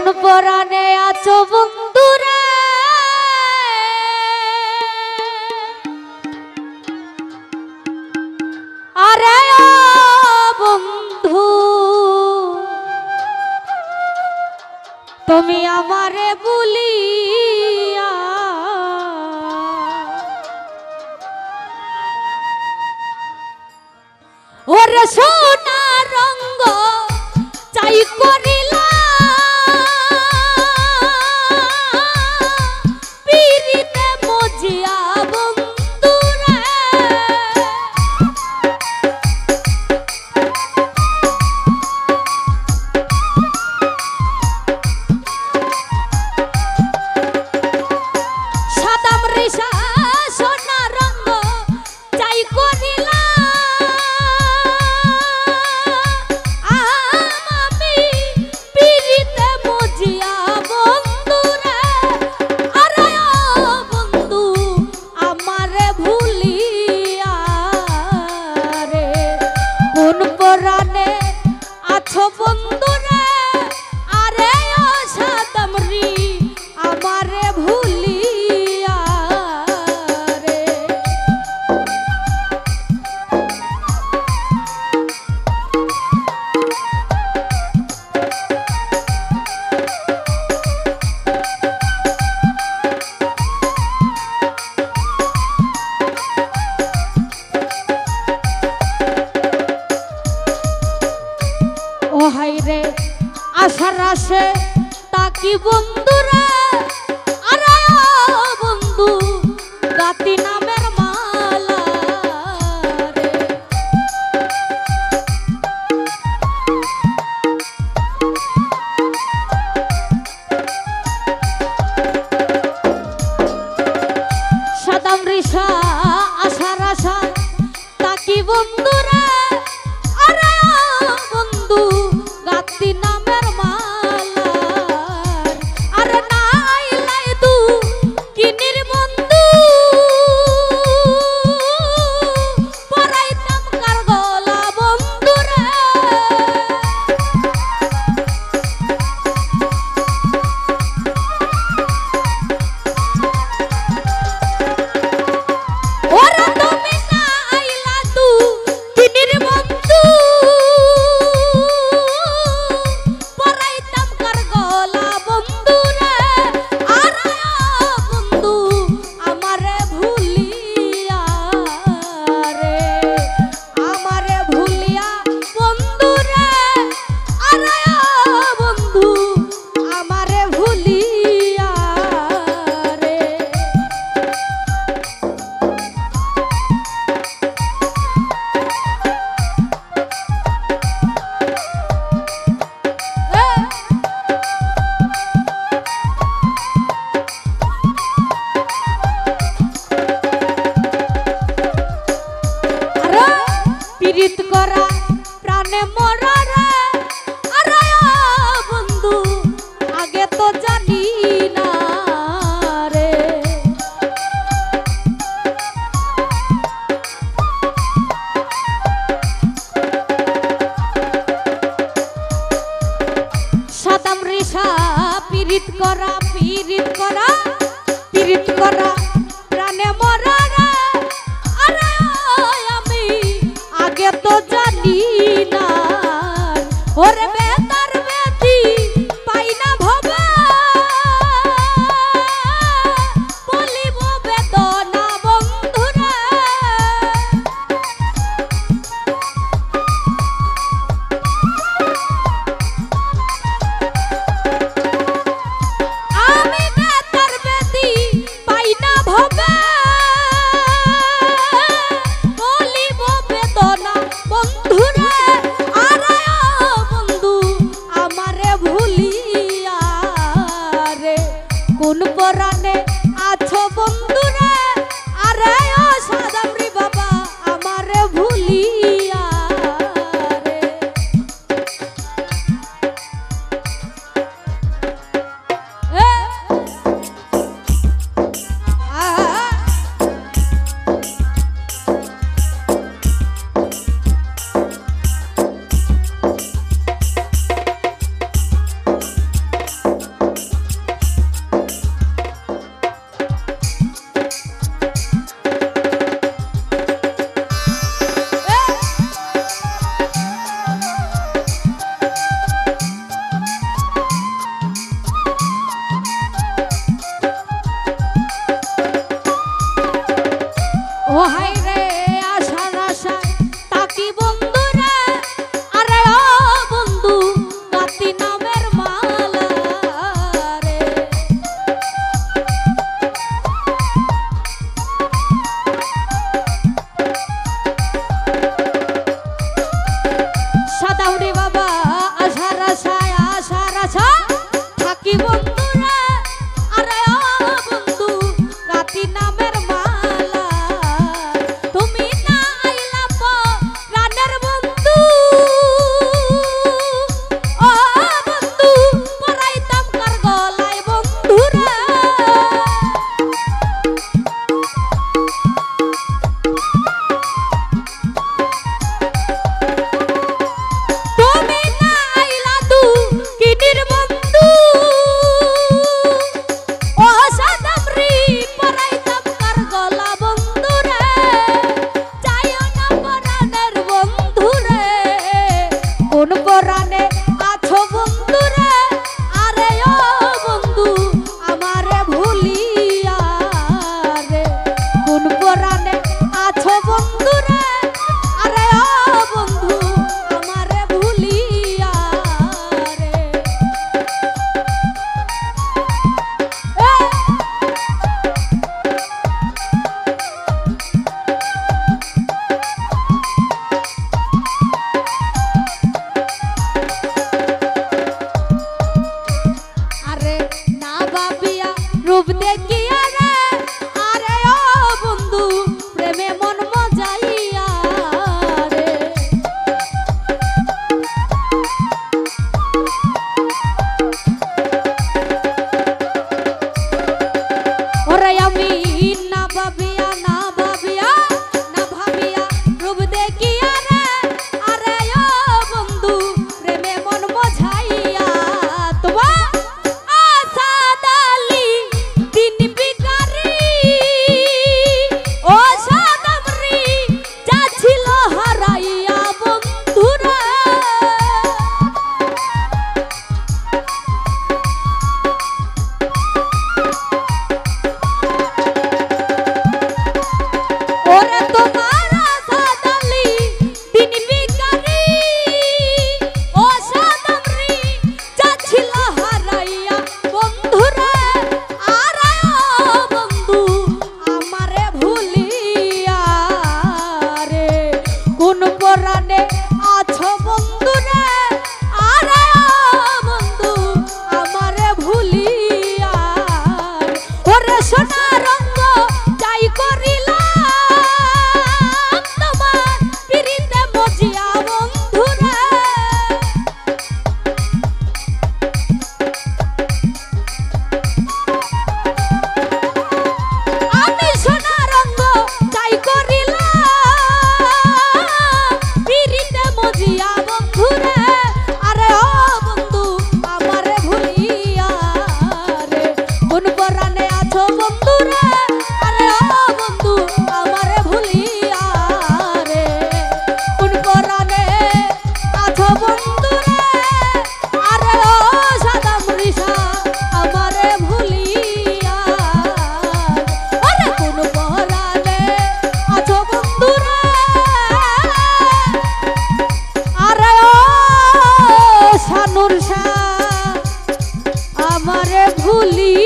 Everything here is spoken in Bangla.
কোন পরাণে আছো বন্ধুরে আরে ও বন্ধু তুমি আমারে ভুলিয়া ওরে সোনা রঙ্গ চাই করিলা পিরিতে মজিয়া বন্ধুরে সাদাম রেশা সোনা রঙ্গ চাই করিলা হাইরে আশার আসে তাকি বন্ধুরা আরে ও বন্ধু গাতি নামের মালা রে সাদাম রিসা আশার আশা তাকি বন্ধুরা আরে ও বন্ধু গাতি নামের মালার আরে নাই লাই তু কিনির বন্ধু পরাইতাম কার গলা বন্ধুরে ওরে তুমি না আইলা তু কিনির বন্ধু পিরিত করা প্রাণে মরা রে আরে ও বন্ধু আগে তো জানি না রে সাদাম রেশা পিরিত করা প্রাণে মরা রে আরে আমি আগে তো জানি না ওরে বেতার বেতি পাই না ভবে বলিব বেদনা বন্ধুরে আমি বেতার বেতি পাই না রূপ দেখিয়া রে আরে ও বন্ধু প্রেমে মন মজাইয়া রে ওরে আমি না ভাবিয়া না ভাবিয়া না ভাবিয়া রূপ দেখিয়া রে আরে ও বন্ধু প্রেমে মন মজাইয়া তোমার আসাদালি দিন বিকারি ও সাদামরি যাচ্ছিল হারাইয়া বন্ধুরা ওরে তোমার আসাদালি দিন বিকারি ও সাদামরি যাচ্ছিল হারাইয়া বন্ধুরা আর বন্ধু আমারে ভুলিয়া রে কোন পরাণে আছো বন্ধুরে আর বন্ধু আমারে ভুলিয়া ওরে সোনা রঙ্গ যাই করিলাম তোমার পিরিতে মজিয়া বন্ধুরে আমি সোনা রঙ্গ যাই করিলাম পিরিতে মজিয়া বন্ধুরে আরে ও বন্ধু আমারে ভুলিয়া রে কোন পরাণে আছো বন্ধুরে আরে ও বন্ধু আমারে ভুলিয়া রে কোন পরাণে আছো বন্ধুরে আরে ও সাদা মরিষা আমারে ভুলিয়া আরে কোন পরাণে আছো বন্ধুরে আরে ও সানুর শাহ আমারে ভুলি